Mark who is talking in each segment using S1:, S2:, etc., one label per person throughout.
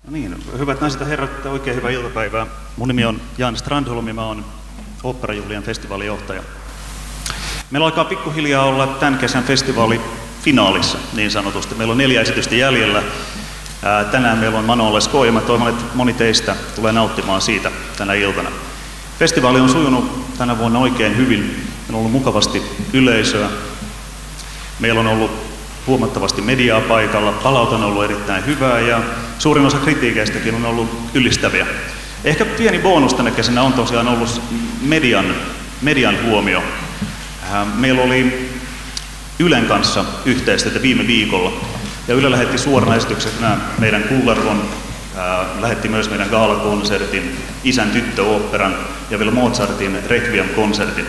S1: No niin, hyvät naiset ja herrat, oikein hyvää iltapäivää. Mun nimi on Jan Strandholm ja mä oon Oopperajuhlien festivaalijohtaja. Meillä alkaa pikkuhiljaa olla tämän kesän festivaali finaalissa, niin sanotusti. Meillä on 4 esitystä jäljellä. Tänään meillä on Mano Lescaut ja mä toivon, että moni teistä tulee nauttimaan siitä tänä iltana. Festivaali on sujunut tänä vuonna oikein hyvin. Meillä on ollut mukavasti yleisöä. Meillä on ollut huomattavasti mediaa paikalla, palaute on ollut erittäin hyvää ja suurin osa kritiikeistäkin on ollut ylistäviä. Ehkä pieni bonus tänä kesänä on tosiaan ollut median huomio. Meillä oli Ylen kanssa yhteistyötä viime viikolla ja Yle lähetti suorana esityksenä meidän Kullervon, lähetti myös meidän gaalakonsertin, Isän tyttöoopperan ja vielä Mozartin Requiem-konsertin.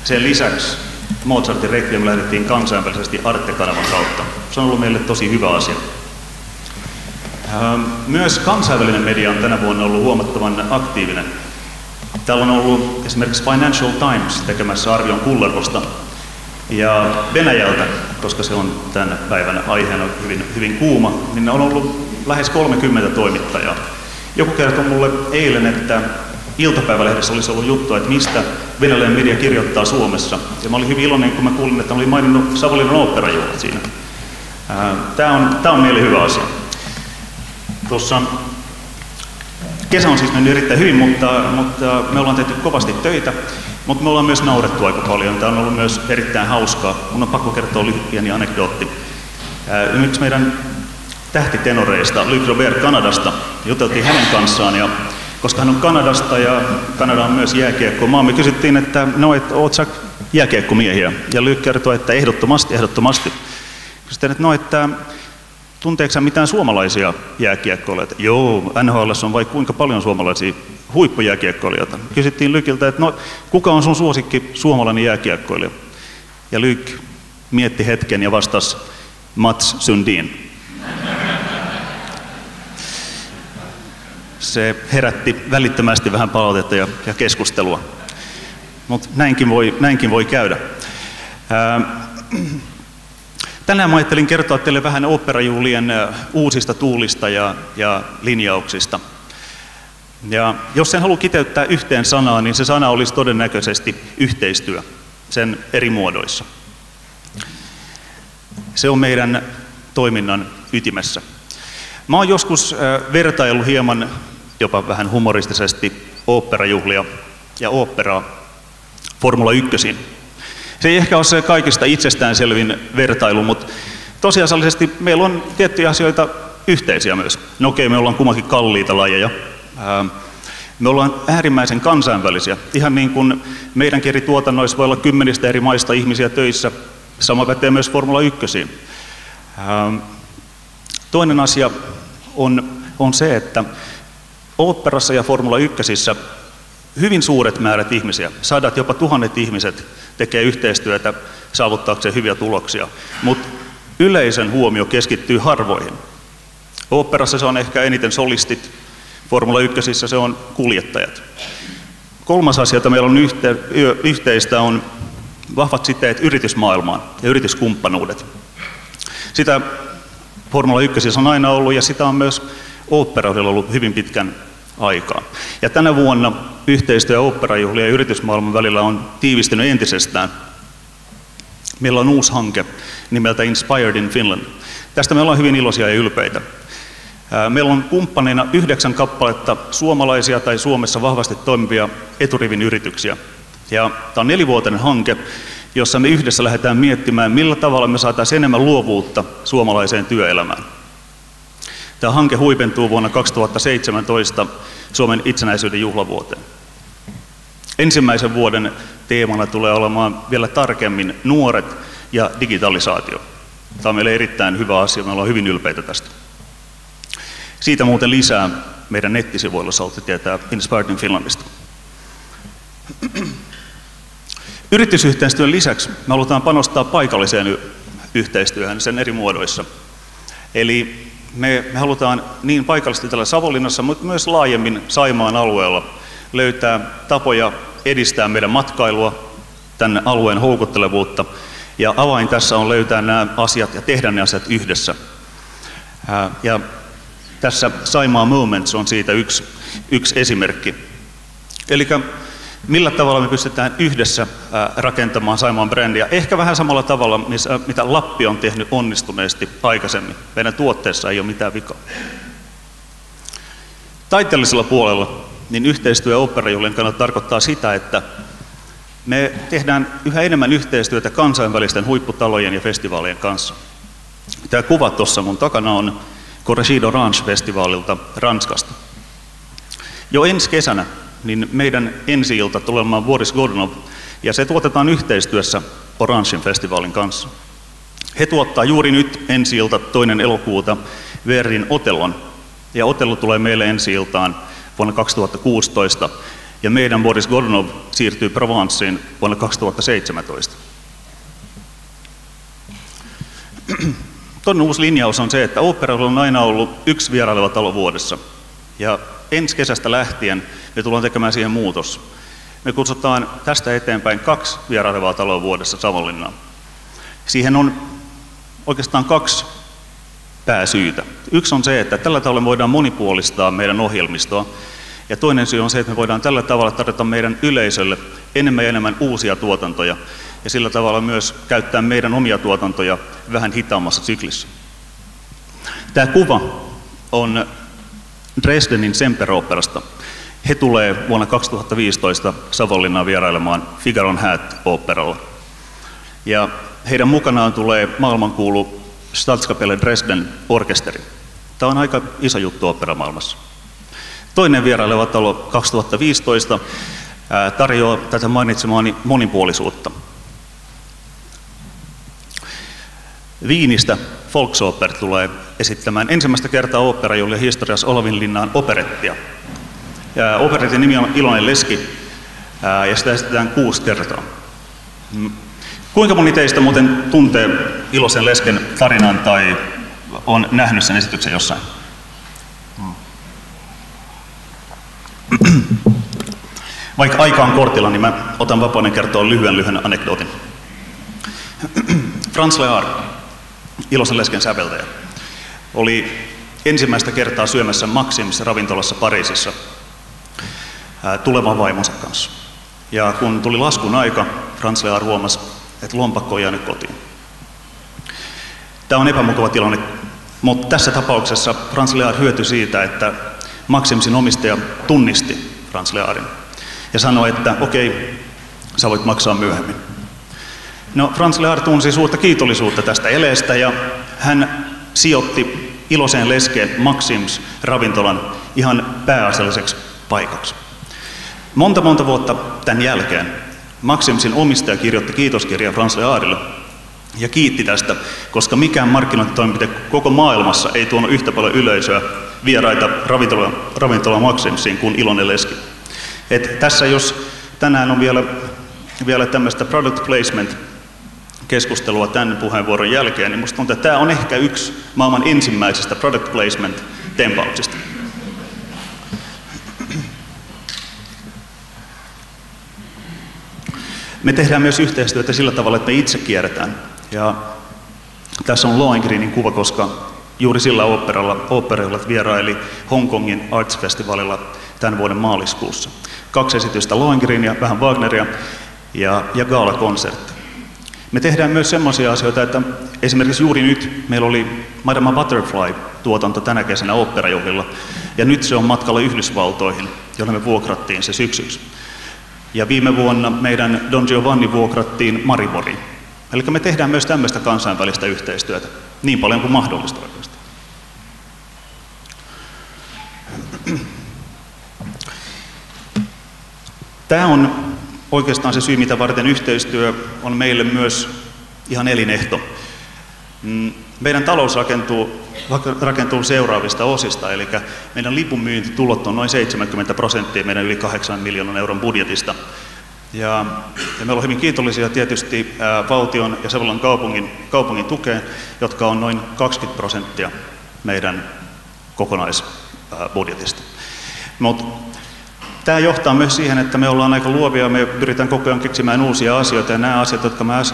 S1: Sen lisäksi Mozartin Requiem lähetettiin kansainvälisesti Arte-kanavan kautta. Se on ollut meille tosi hyvä asia. Myös kansainvälinen media on tänä vuonna ollut huomattavan aktiivinen. Täällä on ollut esimerkiksi Financial Times tekemässä arvion Kullervosta. Ja Venäjältä, koska se on tämän päivän aiheena hyvin kuuma, niin on ollut lähes 30 toimittajaa. Joku kertoi mulle eilen, että iltapäivälehdessä olisi ollut juttu, että mistä venäläinen media kirjoittaa Suomessa. Ja mä olin hyvin iloinen, kun mä kuulin, että oli maininnut Savonlinnan oopperajuhlat siinä. Tää on meille hyvä asia. Tuossa kesä on siis mennyt erittäin hyvin, mutta me ollaan tehty kovasti töitä, mutta me ollaan myös naurettu aika paljon. Tämä on ollut myös erittäin hauskaa. Mun on pakko kertoa lyhyt pieni anekdootti. Yksi meidän tähtitenoreista, Luc Robert Kanadasta, juteltiin hänen kanssaan, ja koska hän on Kanadasta ja Kanada on myös jääkiekkomaa, me kysyttiin, että no, et oot sä jääkiekkomiehiä? Ja Luc kertoi, että ehdottomasti. Kysyttiin, että no, että tunteeko sä mitään suomalaisia jääkiekkoilijoita? Joo, NHL on vai kuinka paljon suomalaisia huippujääkiekkoilijoita? Kysyttiin Lykiltä, että no, kuka on sun suosikki suomalainen jääkiekkoilija? Ja Lyk mietti hetken ja vastasi, Mats Sundin. Se herätti välittömästi vähän palautetta ja keskustelua. Mutta näinkin voi käydä. Tänään mä ajattelin kertoa teille vähän oopperajuhlien uusista tuulista ja linjauksista. Ja jos sen haluaa kiteyttää yhteen sanaan, niin se sana olisi todennäköisesti yhteistyö sen eri muodoissa. Se on meidän toiminnan ytimessä. Mä oon joskus vertaillut hieman, jopa vähän humoristisesti, oopperajuhlia ja oopperaa Formula 1. Se ei ehkä ole se kaikista itsestäänselvin vertailu, mutta tosiasiallisesti meillä on tiettyjä asioita yhteisiä myös. No okei, me ollaan kummankin kalliita lajeja. Me ollaan äärimmäisen kansainvälisiä. Ihan niin kuin meidänkin eri tuotannoissa voi olla 10 eri maista ihmisiä töissä. Sama pätee myös Formula 1. Toinen asia on se, että oopperassa ja Formula 1 hyvin suuret määrät ihmisiä, 100 jopa 1000 ihmiset tekee yhteistyötä saavuttaakseen hyviä tuloksia, mutta yleisön huomio keskittyy harvoihin. Oopperassa se on ehkä eniten solistit, Formula 1 se on kuljettajat. Kolmas asia, jota meillä on yhteistä, on vahvat siteet yritysmaailmaan ja yrityskumppanuudet. Sitä Formula 1 on aina ollut ja sitä on myös oopperaudella ollut hyvin pitkän aikaa. Ja tänä vuonna yhteistyö oopperajuhlien ja yritysmaailman välillä on tiivistynyt entisestään. Meillä on uusi hanke nimeltä Inspired in Finland. Tästä me ollaan hyvin iloisia ja ylpeitä. Meillä on kumppaneina 9 kappaletta suomalaisia tai Suomessa vahvasti toimivia eturivin yrityksiä. Ja tämä on 4-vuotinen hanke, jossa me yhdessä lähdetään miettimään, millä tavalla me saataisiin enemmän luovuutta suomalaiseen työelämään. Tämä hanke huipentuu vuonna 2017 Suomen itsenäisyyden juhlavuoteen. Ensimmäisen vuoden teemana tulee olemaan vielä tarkemmin nuoret ja digitalisaatio. Tämä on meille erittäin hyvä asia, me ollaan hyvin ylpeitä tästä. Siitä muuten lisää meidän nettisivuilla, saatte tietää Inspired in Finlandista. Yritysyhteistyön lisäksi me halutaan panostaa paikalliseen yhteistyöhön sen eri muodoissa. Eli me halutaan niin paikallisesti täällä Savonlinnassa, mutta myös laajemmin Saimaan alueella löytää tapoja edistää meidän matkailua, tämän alueen houkuttelevuutta. Ja avain tässä on löytää nämä asiat ja tehdä ne asiat yhdessä. Ja Tässä Saimaa Moments on siitä yksi esimerkki. Eli millä tavalla me pystytään yhdessä rakentamaan Saimaan brändiä, ehkä vähän samalla tavalla, mitä Lappi on tehnyt onnistuneesti aikaisemmin. Meidän tuotteessa ei ole mitään vikaa. Taiteellisella puolella niin yhteistyö oopperajuhlien kannalta tarkoittaa sitä, että me tehdään yhä enemmän yhteistyötä kansainvälisten huipputalojen ja festivaalien kanssa. Tämä kuva tuossa mun takana on Corregido Ranch-festivaalilta Ranskasta. Jo ensi kesänä niin meidän ensi-ilta tulee olemaan Boris Godunov, ja se tuotetaan yhteistyössä Orangen festivaalin kanssa. He tuottaa juuri nyt ensi-ilta 2. elokuuta Verdin Otellon, ja Otello tulee meille ensi-iltaan vuonna 2016, ja meidän Boris Godunov siirtyy Provenceen vuonna 2017. Toinen uusi linjaus on se, että oopperalla on aina ollut yksi vieraileva talo vuodessa. Ja ensi kesästä lähtien me tullaan tekemään siihen muutos. Me kutsutaan tästä eteenpäin 2 vierailevaa taloa vuodessa Savonlinnaan. Siihen on oikeastaan 2 pääsyytä. Yksi on se, että tällä tavalla voidaan monipuolistaa meidän ohjelmistoa. Ja toinen syy on se, että me voidaan tällä tavalla tarjota meidän yleisölle enemmän ja enemmän uusia tuotantoja. Ja sillä tavalla myös käyttää meidän omia tuotantoja vähän hitaammassa syklissä. Tämä kuva on Dresdenin Semperoopperasta. He tulee vuonna 2015 Savonlinnaan vierailemaan Figaron Häät-oopperalla. Ja heidän mukanaan tulee maailmankuulu Staatskapelle Dresden orkesteri. Tämä on aika iso juttu oopperamaailmassa. Toinen vieraileva talo 2015 tarjoaa tätä mainitsemaani monipuolisuutta. Viinistä Volksoper tulee esittämään ensimmäistä kertaa oopperajuhlien historiassa Olavinlinnaan operettia. Operetin nimi on Iloinen leski, ja sitä esitetään 6 kertaa. Kuinka moni teistä muuten tuntee Iloisen lesken tarinan tai on nähnyt sen esityksen jossain? Vaikka aika on kortilla, niin mä otan vapauden kertoa lyhyen anekdootin. Franz Lehár, Iloisen lesken säveltäjä, oli ensimmäistä kertaa syömässä Maxims-ravintolassa Pariisissa tulevan vaimonsa kanssa. Ja kun tuli laskun aika, Franz Lehár huomasi, että lompakko on jäänyt kotiin. Tämä on epämukava tilanne, mutta tässä tapauksessa Franz Lehár hyötyi siitä, että Maximsin omistaja tunnisti Franz Lehárin ja sanoi, että okei, sä voit maksaa myöhemmin. No, Franz Lehár tunsi suurta kiitollisuutta tästä eleestä ja hän sijoitti Iloiseen leskeen Maxims-ravintolan ihan pääasialliseksi paikaksi. Monta vuotta tämän jälkeen Maximsin omistaja kirjoitti kiitoskirjan Franz Leharille ja kiitti tästä, koska mikään markkinointitoimenpide koko maailmassa ei tuonut yhtä paljon yleisöä vieraita ravintola Maximsiin kuin Iloinen leski. Et tässä jos tänään on vielä tämmöistä product placement keskustelua tämän puheenvuoron jälkeen, niin musta tuntuu, että tämä on ehkä yksi maailman ensimmäisestä product placement tempauksista. Me tehdään myös yhteistyötä sillä tavalla, että me itse kierretään. Ja tässä on Lohengrinin kuva, koska juuri sillä oopperalla vieraili Hongkongin Arts Festivalilla tämän vuoden maaliskuussa. 2 esitystä Lohengrinia, vähän Wagneria ja gala-konsertti. Me tehdään myös sellaisia asioita, että esimerkiksi juuri nyt meillä oli Madame Butterfly-tuotanto tänä kesänä oopperajuhlilla, ja nyt se on matkalla Yhdysvaltoihin, jolle me vuokrattiin se syksyksi. Ja viime vuonna meidän Don Giovanni vuokrattiin Mariboriin. Eli me tehdään myös tämmöistä kansainvälistä yhteistyötä, niin paljon kuin mahdollista oikeastaan. Tämä on oikeastaan se syy, mitä varten yhteistyö on meille myös ihan elinehto. Meidän talous rakentuu seuraavista osista, eli meidän lipunmyyntitulot on noin 70% meidän yli 8 miljoonan euron budjetista. Ja me ollaan hyvin kiitollisia tietysti valtion ja Savonlinnan kaupungin tukeen, jotka on noin 20% meidän kokonaisbudjetista. Mutta tämä johtaa myös siihen, että me ollaan aika luovia, me pyritään koko ajan keksimään uusia asioita, ja nämä asiat,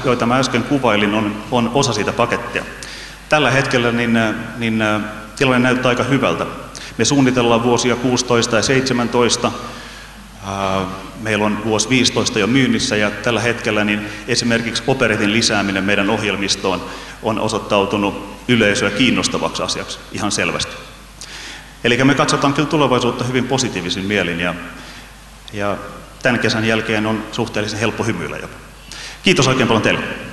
S1: joita mä äsken kuvailin, on osa siitä pakettia. Tällä hetkellä tilanne näyttää aika hyvältä. Me suunnitellaan vuosia 16 ja 17. Meillä on vuosi 15 jo myynnissä ja tällä hetkellä niin esimerkiksi operetin lisääminen meidän ohjelmistoon on osoittautunut yleisöä kiinnostavaksi asiaksi ihan selvästi. Eli me katsotaan kyllä tulevaisuutta hyvin positiivisin mielin ja tämän kesän jälkeen on suhteellisen helppo hymyillä jopa. Kiitos oikein paljon teille.